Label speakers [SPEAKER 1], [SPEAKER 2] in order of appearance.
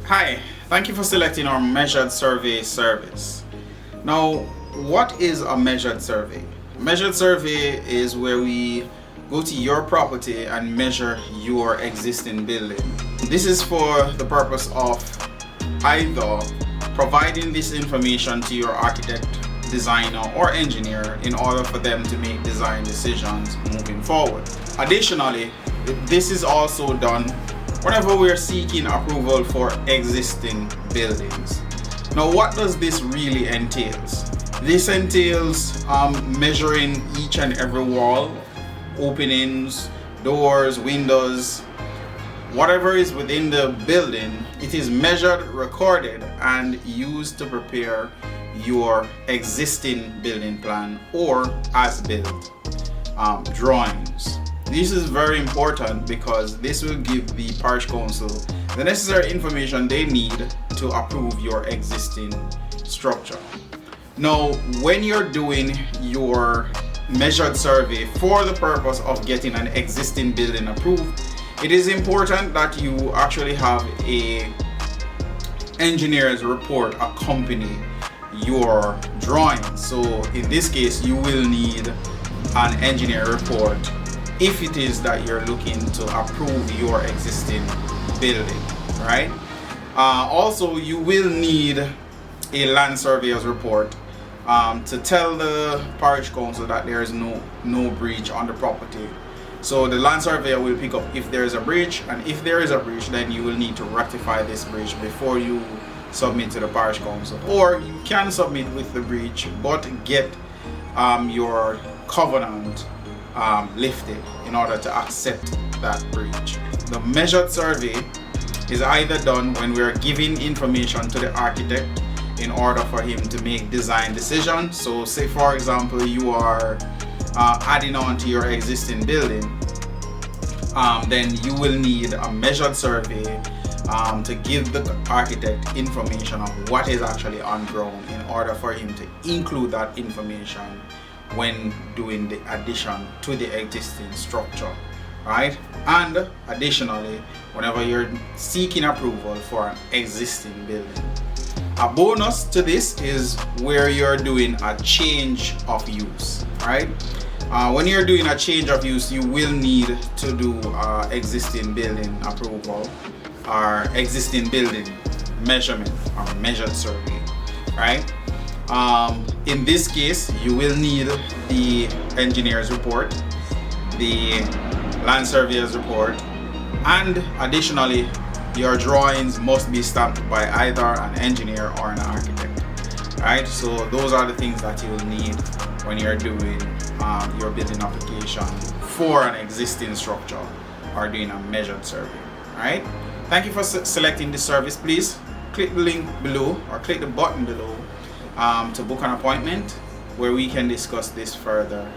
[SPEAKER 1] Hi, thank you for selecting our measured survey service. Now, what is a measured survey? A measured survey is where we go to your property and measure your existing building. This is for the purpose of either providing this information to your architect, designer, or engineer in order for them to make design decisions moving forward. Additionally, this is also done whenever we are seeking approval for existing buildings. Now, what does this really entails? This entails measuring each and every wall, openings, doors, windows, whatever is within the building. It is measured, recorded, and used to prepare your existing building plan or as-built drawings. This is very important because this will give the parish council the necessary information they need to approve your existing structure. Now, when you're doing your measured survey for the purpose of getting an existing building approved, it is important that you actually have a engineer's report accompany your drawings. So in this case, you will need an engineer report if it is that you're looking to approve your existing building, right? Also, you will need a land surveyor's report to tell the parish council that there is no breach on the property. So the land surveyor will pick up if there is a breach, and if there is a breach, then you will need to rectify this breach before you submit to the parish council. Or you can submit with the breach but get your covenant lifted in order to accept that breach. The measured survey is either done when we are giving information to the architect in order for him to make design decisions. So say for example you are adding on to your existing building, then you will need a measured survey to give the architect information of what is actually on ground in order for him to include that information when doing the addition to the existing structure, right? And additionally, whenever you're seeking approval for an existing building. A bonus to this is where you're doing a change of use, right? When you're doing a change of use, you will need to do existing building approval or existing building measurement or measured survey, right? In this case, you will need the engineer's report, the land surveyor's report, and additionally, your drawings must be stamped by either an engineer or an architect, right? So those are the things that you will need when you're doing your building application for an existing structure or doing a measured survey, right? Thank you for selecting this service. Please click the link below or click the button below to book an appointment where we can discuss this further.